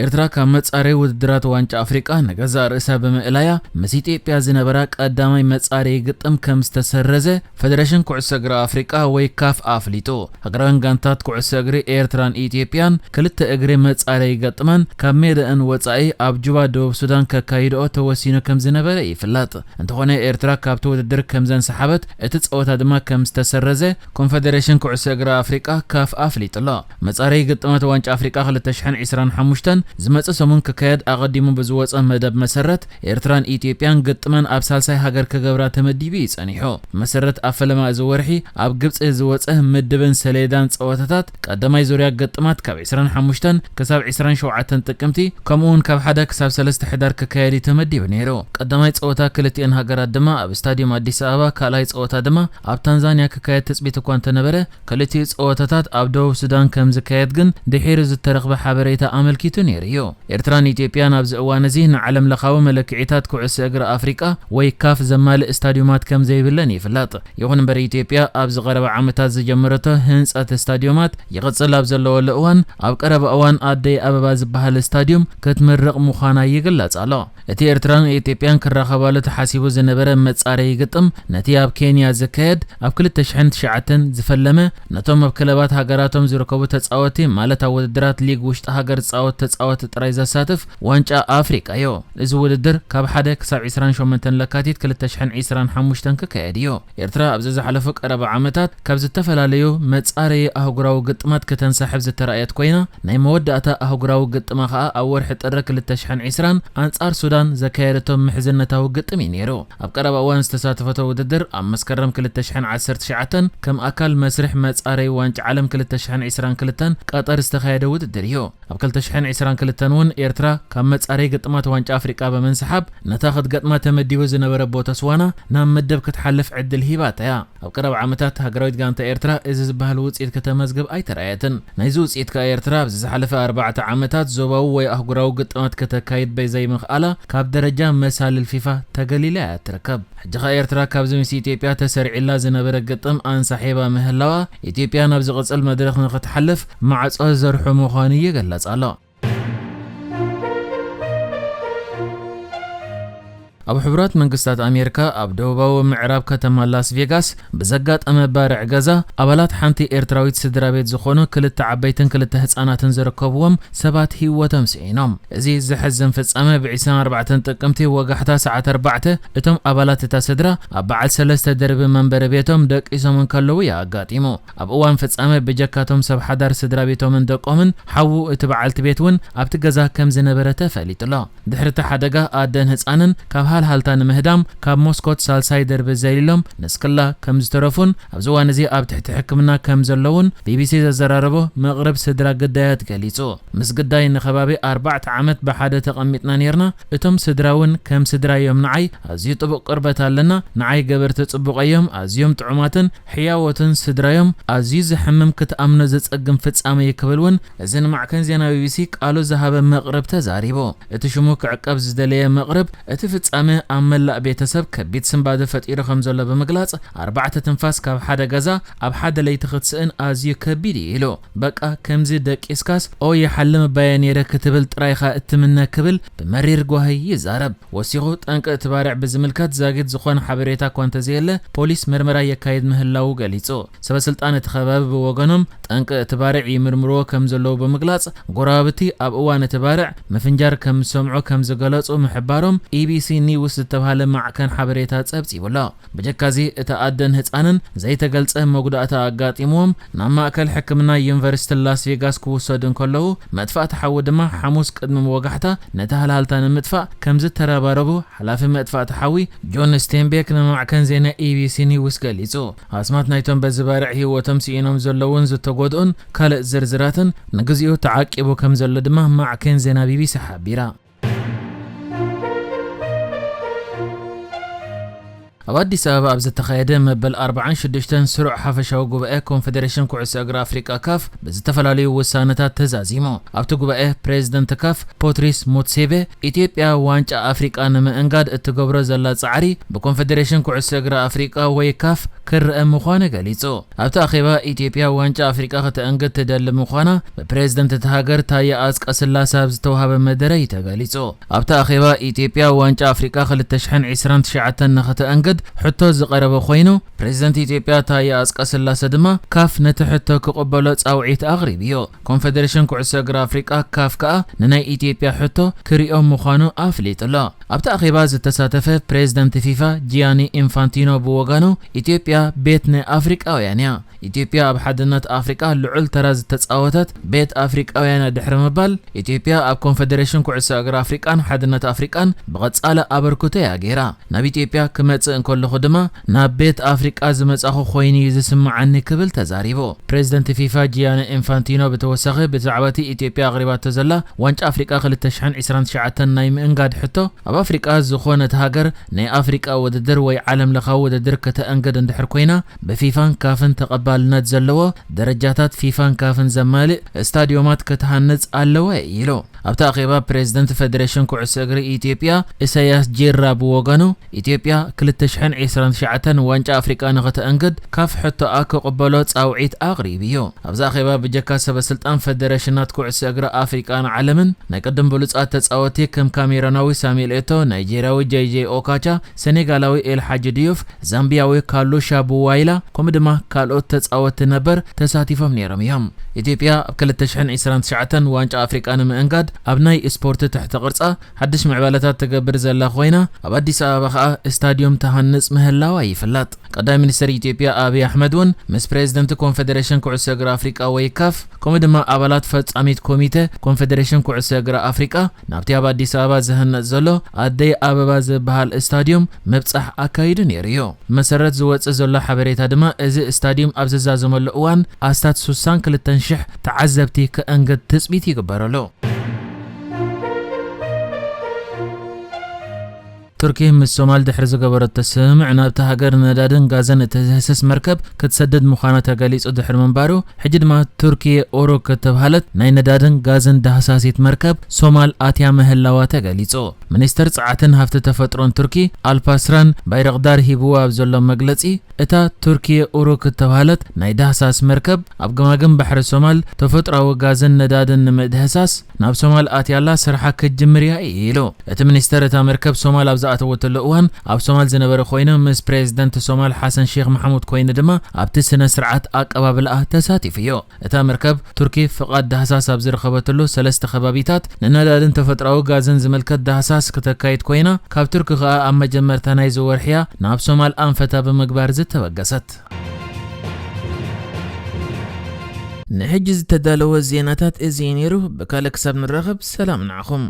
ኤርትራ ካብ መጻረይ ውድድራት ዋንጫ ኣፍሪቃ ንገዛ ርእሳ ብምእላያ ምስ ኢትዮጵያ ዝነበራ ቀዳማይ መጻረይ ግጥም ከም ዝተሰረዘ ፌደሬሽን ኩዕሶ እግሪ ኣፍሪቃ ወይ ካፍ ኣፍሊጡ። ሃገራውያን ጋንታት ኩዕሶ እግሪ ኤርትራን ኢትዮጵያን ክልተ እግሪ መጻረይ ገጥመን ካብ ሜዳን ወጻኢ ኣብ ጁባ ደቡብ ሱዳን ከካይድኦ ተወሲኑ ከም ዝነበረ ይፍለጥ። እንተኾነ ኤርትራ ካብቲ ውድድር ከም ዘንሰሓበት እቲ ጸወታ ድማ ከም ዝተሰረዘ ኮንፌደሬሽን ኩዕሶ እግሪ ኣፍሪቃ ካፍ ኣፍሊጡሎ። መጻረይ ግጥመት ዋንጫ ኣፍሪቃ 2025 ዝመጽ ሰሙን ከካየድ ኣቀዲሙ ብዝወጸ መደብ መሰረት ኤርትራን ኢትዮጵያን ግጥመን ኣብ ሳልሳይ ሃገር ከገብራ ተመዲቢ ይጸኒሑ። መሰረት ኣፈለማ ዝወርሒ ኣብ ግብጽ ዝወጸ ምድብን ሰሌዳን ጸወታታት ቀዳማይ ዙርያ ግጥማት ካብ 25 ክሳብ 27 ጥቅምቲ ከምኡውን ካብ 1 ክሳብ 3 ሕዳር ከካየድ ተመዲቡ ነይሩ። ቀዳማይ ጸወታ ክልቲአን ሃገራት ድማ ኣብ ስታዲየም አዲስ አበባ፣ ካልኣይ ጸወታ ድማ ኣብ ታንዛንያ ከካየድ ተጽቢት እኳ እንተነበረ ክልቲኡ ጸወታታት ኣብ ደቡብ ሱዳን ከም ዝካየድ ግን ድሒሩ ዝተረኽበ ሓበሬታ ኣመልኪቱ ነይሩ። ኤርትራን ኢትዮጵያን ኣብዚ እዋን እዚ ንዓለም ለኻዊ መለክዒታት ኩዕሶ እግሪ ኣፍሪቃ ወይ ካፍ ዘማልእ ስታዲየማት ከም ዘይብለን ይፍለጥ። ይኹን እምበር ኢትዮጵያ ኣብ ዝቐረበ ዓመታት ዝጀመረቶ ህንጸት ስታዲየማት ይቕጽል ኣብ ዘለወሉ እዋን ኣብ ቀረበ እዋን ኣደይ ኣበባ ዝበሃል ስታዲየም ክትምረቕ ምዃና ይግለጽ ኣሎ። እቲ ኤርትራን ኢትዮጵያን ክራኸባሉ ተሓሲቡ ዝነበረ መጻረይ ግጥም ነቲ ኣብ ኬንያ ዝካየድ ኣብ 2009 ዝፈለመ ነቶም ኣብ ክለባት ሃገራቶም ዝርከቡ ተጻወቲ ማለት ኣብ ውድድራት ሊግ ውሽጢ ሃገር ተጻወቲ ጥራይ ዘሳትፍ ዋንጫ ኣፍሪቃ እዩ። እዚ ውድድር ካብ 1 ክሳብ 28 ለካቲት 2025 ክካየድ እዩ። ኤርትራ ኣብዚ ዝሓለፉ ቀረበ ዓመታት ካብ ዝተፈላለዩ መጻረይ ኣህጉራዊ ግጥማት ከተንሰሕብ ዝተረኣየት ኮይና ናይ መወዳእታ ኣህጉራዊ ግጥማ ከዓ ኣብ ወርሒ ጥሪ 2020 ኣንጻር ሱዳን ዘካየደቶም ምሕዝነታዊ ግጥም እዩ ነይሩ። ኣብ ቀረበ እዋን ዝተሳተፈቶ ውድድር ኣብ መስከረም 2019 ከም ኣካል መስርሕ መጻረይ ዋንጫ ዓለም 2022 ቀጠር ዝተካየደ ውድድር እዩ። ኣብ 2022 እውን ኤርትራ ካብ መጻረይ ግጥማት ዋንጫ ኣፍሪቃ በመንሰሓብ ነታ ክትገጥማ ተመዲቡ ዝነበረ ቦትስዋና ናብ መደብ ክትሓልፍ ዕድል ሂባታ እያ። ኣብ ቀረብ ዓመታት ሃገራዊት ጋንታ ኤርትራ እዚ ዝበሃል ውጽኢት ከተመዝግብ ኣይተረኣየትን። ናይዚ ውጽኢት ከዓ ኤርትራ ኣብዚ ዝሓለፈ 4 ዓመታት ዞባዊ ወይ ኣህጉራዊ ግጥማት ከተካይድ በዘይምኽኣላ ካብ ደረጃ መሳልል ፊፋ ተገሊላ እያ ትርከብ። ሕጂ ኸ ኤርትራ ካብዚ ምስ ኢትዮጵያ ተሰሪዒላ ዝነበረ ግጥም ኣንሳሒባ ምህላዋ ኢትዮጵያ ናብ ዝቕጽል መድረኽ ንኽትሓልፍ ማዕጾ ዘርሑ ምዃኑ ይገለጽ ኣሎ። ኣብ ሕቡራት መንግስታት ኣሜሪካ ኣብ ደቡባዊ ምዕራብ ከተማ ላስ ቬጋስ ብዘጋጠመ ባርዕ ገዛ ኣባላት ሓንቲ ኤርትራዊት ስድራ ቤት ዝኾኑ ክልተ ዓበይትን ክልተ ህፃናትን ዝርከብዎም ሰባት ህይወቶም ስዒኖም። እዚ ዝሕዝን ፍጻመ ብ24 ጥቅምቲ ወጋሕታ ሰዓት 4 እቶም ኣባላት እታ ስድራ ኣብ በዓል 3 ደርቢ መንበሪ ቤቶም ደቂሶም ከለዉ ኣጋጢሙ። ኣብ እዋን ፍጻመ ብጀካቶም ሰብ ሓዳር ስድራ ቤቶምን ደቆምን ሓዉ እቲ በዓልቲ ቤት እውን ኣብቲ ገዛ ከም ዝነበረ ተፈሊጡሎ። ድሕሪ እቲ ሓደጋ ኣደን ህፃንን ካብ ሃልሃልታ ንምህዳም ካብ ሞስኮት ሳልሳይ ደርቢ ዘሊሎም ንስክላ ከም ዝተረፉን ኣብዚ እዋን እዚ ኣብ ትሕቲ ሕክምና ከም ዘለውን ቢቢሲ ዘዘራረቦ መቕረብ ስድራ ግዳያት ገሊጹ። ምስ ግዳይ ንኸባቢ 4 ዓመት ብሓደ ተቐሚጥና ነርና። እቶም ስድራውን ከም ስድራ እዮም ንዓይ ኣዝዩ ጥቡቕ ቅርበት ኣለና። ንዓይ ገበርቲ ጽቡቕ እዮም፣ ኣዝዮም ጥዑማትን ሕያወትን ስድራዮም ኣዝዩ ዝሕምም ክትኣምኖ ዘጸግም ፍጻመ ይክብልውን። እዚ ንማዕከን ዜና ቢቢሲ ቃሉ ዝሃበ መቕረብ ተዛሪቡ። እቲ ሽሙ ክዕቀብ ዝደለየ መቕረብ እቲ ፍጻመ ኣብ መላእ ቤተሰብ ከቢድ ስምባደ ፈጢሩ ከም ዘሎ ብምግላጽ 4 ትንፋስ ካብ ሓደ ገዛ ኣብ ሓደ ለይቲ ክትስእን ኣዝዩ ከቢድ ኢሉ በቃ ከምዚ ደቂስካስ ኦ ይሓልም ባየ ነይረ ክትብል ጥራይኻ እትምነ ክብል ብመሪር ጓሂ ይዛረብ። ወሲኹ ጠንቂ እትባርዕ ብዝምልከት ዛጊድ ዝኾነ ሓበሬታ እኳ እንተዘየለ ፖሊስ ምርመራ የካይድ ምህላው ገሊጹ። ሰበስልጣን እቲ ከባቢ ብወገኖም ጠንቂ እትባርዕ ይምርምርዎ ከም ዘለዉ ብምግላጽ ጎራብቲ ኣብ እዋን እትባርዕ መፍንጃር ከም ዝሰምዑ ከም ዝገለጹ ምሕባሮም ኢቢሲ ኒውስ ዝተባሃለ ማዕከን ሓበሬታ ጸብጺቡሎ። ብጀካዚ እቲ ኣደን ህፃንን ዘይተገልጸ መጉዳእታ ኣጋጢሞም ናብ ማእከል ሕክምና ዩኒቨርሲቲ ላስ ቬጋስ ክውሰዱ ከለዉ መጥፋእቲ ሓዊ ድማ ሐሙስ ቅድሚ ወጋሕታ ነቲ ሃልሃልታ ንምጥፋእ ከም ዝተረባረቡ ሓላፊ መጥፋእቲ ሓዊ ጆን ስቴንቤክ ንማዕከን ዜና ኢቢሲ ኒውስ ገሊጹ። ኣስማት ናይቶም በዝባርዕ ህይወቶም ስኢኖም ዘለውን ዝተጎድኡን ካልእ ዝርዝራትን ንግዚኡ ተዓቂቡ ከም ዘሎ ድማ ማዕከን ዜና ቢቢሲ ሓቢራ። ኣብ ኣዲስ ኣበባ ኣብ ዝተኻየደ መበል 46 ስሩዕ ሓፈሻዊ ጉባኤ ኮንፌደሬሽን ኩዕሶ እግሪ ኣፍሪቃ ካፍ ብዝተፈላለዩ ውሳነታት ተዛዚሙ። ኣብቲ ጉባኤ ፕሬዝደንት ካፍ ፓትሪስ ሞትሴፔ ኢትዮጵያ ዋንጫ ኣፍሪቃ ንምእንጋድ እትገብሮ ዘላ ጻዕሪ ብኮንፌደሬሽን ኩዕሶ እግሪ ኣፍሪቃ ወይ ካፍ ክርአ ምዃኑ ገሊጹ። ኣብቲ ኣኼባ ኢትዮጵያ ዋንጫ ኣፍሪቃ ክትእንግድ ትደሊ ምዃና ብፕሬዝደንት እቲ ሃገር ታየ ኣጽቀሥላሴ ኣብ ዝተውሃበ መደረ ተገሊጹ። ኣብቲ ኣኼባ ኢትዮጵያ ዋንጫ ኣፍሪቃ 2029 ንኽትእንግድ ሕቶ ዝቐረበ ኮይኑ ፕሬዝደንት ኢትዮጵያ ታየ ኣጽቀሥላሴ ድማ ካፍ ነቲ ሕቶ ክቕበሎ ጻውዒት ኣቕሪብዮ። ኮንፌደሬሽን ኩዕሶ እግሪ ኣፍሪቃ ካፍ ከዓ ንናይ ኢትዮጵያ ሕቶ ክሪኦ ምዃኑ ኣፍሊጡሎ። ኣብቲ ኣኼባ ዝተሳተፈ ፕሬዝደንት ፊፋ ጂያኒ ኢንፋንቲኖ ብወጋኑ ኢትዮጵያ ቤት ናይ ኣፍሪቃውያን እያ፣ ኢትዮጵያ ኣብ ሓድነት ኣፍሪቃ ልዑል ተራ ዝተጻወተት ቤት ኣፍሪቃውያን ድሕሪ ምባል ኢትዮጵያ ኣብ ኮንፌደሬሽን ኩዕሶ እግሪ ኣፍሪቃን ሓድነት ኣፍሪቃን ብቐጻለ ኣበርክቶ እያ ገይራ። ናብ ኢትዮጵያ ክመጽእ እንከለኹ ድማ ናብ ቤት ኣፍሪቃ ዝመጻኹ ኮይኑ ዝስምዓኒ ክብል ተዛሪቡ። ፕሬዝደንት ፊፋ ጂያኒ ኢንፋንቲኖ ብተወሳኺ ብዛዕባ እቲ ኢትዮጵያ ኣቕሪባቶ ዘላ ዋንጫ ኣፍሪቃ 2029 ናይ ምእንጋድ ሕቶ ኣብ ኣፍሪቃ ዝኾነት ሃገር ናይ ኣፍሪቃ ውድድር ወይ ዓለም ለኻዊ ውድድር ከተእንግድ እንድሕር ኮይና ብፊፋን ካፍን ተቐባልነት ዘለዎ ደረጃታት ፊፋን ካፍን ዘማልእ ስታድዮማት ከተሃንጽ ኣለዋ ኢሉ። ኣብቲ ኣኼባ ፕሬዝደንት ፌደሬሽን ኩዕሶ እግሪ ኢትዮጵያ ኢሳያስ ጂራ ብወገኑ ኢትዮጵያ 2029 ዋንጫ ኣፍሪቃ ንኽትእንግድ ካፍ ሕቶኣ ክቕበሎ ጻውዒት ኣቕሪብዩ። ኣብዚ ኣኼባ ብጀካ ሰበስልጣን ፌደሬሽናት ኩዕሶ እግሪ ኣፍሪቃን ዓለምን ናይ ቅድም ብሉጻት ተጻወቲ ከም ካሜሮናዊ ሳሙኤል ኤቶ፣ ናይጄርያዊ ጄጄ ኦካቻ፣ ሴኔጋላዊ ኤልሓጂ ዲዩፍ፣ ዛምቢያዊ ካሉሻ ቡዋይላ ከምኡ ድማ ካልኦት ተጻወቲ ነበር ተሳቲፎም ነይሮም እዮም። ኢትዮጵያ ኣብ 2029 ዋንጫ ኣፍሪቃ ንምእንጋድ ኣብ ናይ ስፖርት ትሕቲ ቅርጻ ሓድሽ ምዕባለታት ትገብር ዘላ ኮይና ኣብ ኣዲስ ኣበባ ከዓ ስታድዮም ተሃንጽ ምህላዋ ይፍለጥ። ቀዳማይ ሚኒስትር ኢትዮጵያ አብይ ኣሕመድ እውን ምስ ፕሬዝደንት ኮንፌደሬሽን ኩዕሶ እግሪ ኣፍሪቃ ወይ ካፍ ከምኡ ድማ ኣባላት ፈጻሚት ኮሚቴ ኮንፌደሬሽን ኩዕሶ እግሪ ኣፍሪቃ ናብቲ ኣብ ኣዲስ ኣበባ ዝህነጽ ዘሎ ኣደይ ኣበባ ዝበሃል ስታድዮም ምብጻሕ ኣካይዱ ነይሩ እዩ። መሰረት ዝወጽእ ዘሎ ሓበሬታ ድማ እዚ ስታድዮም ኣብ ዝዛዘመሉ እዋን ኣስታት 62,000 ተዓዘብቲ ክእንግድ ትጽቢት ይግበረሉ። تركيا من الصومال دحر زغبرت تسمع نابت هاجر ندادن غازن تهسس مركب كتسدد مخانه غاليص دحر منبارو حجد ما تركيا اورو كتبهلت ناي ندادن غازن دهساسيت مركب صومال اتيا مهلاوا تغاليصو منستر صعاتن هفت تفطرون تركي الباسران بايرقدار هيبوا بزلو مغلصي اتا تركيا اورو كتبهلت ناي دهساس مركب ابغماغم بحر الصومال تفطراو غازن ندادن مدهساس ناب صومال اتيالا سرحه كجمريا يلو ات منستر اتا مركب صومال أتوتر لأوان أب صومال زنبر خوينا مس بريزيدنت صومال حسن شيخ محمود كوين دما أبت سنة سرعات أقباب الأهتساتي فيو اتا مركب تركي فقط دهساس أبزر خبطلو سلست خبابيتات ننادادن تفتراو غازن زملكت دهساس كتكايت كوينا كاب ترك غا أما جمرتاناي زورحيا ناب صومال أنفتا بمقبار زت توقست نحجز تدالو الزيناتات إزينيرو بكالك سب نرغب سلام نعخم.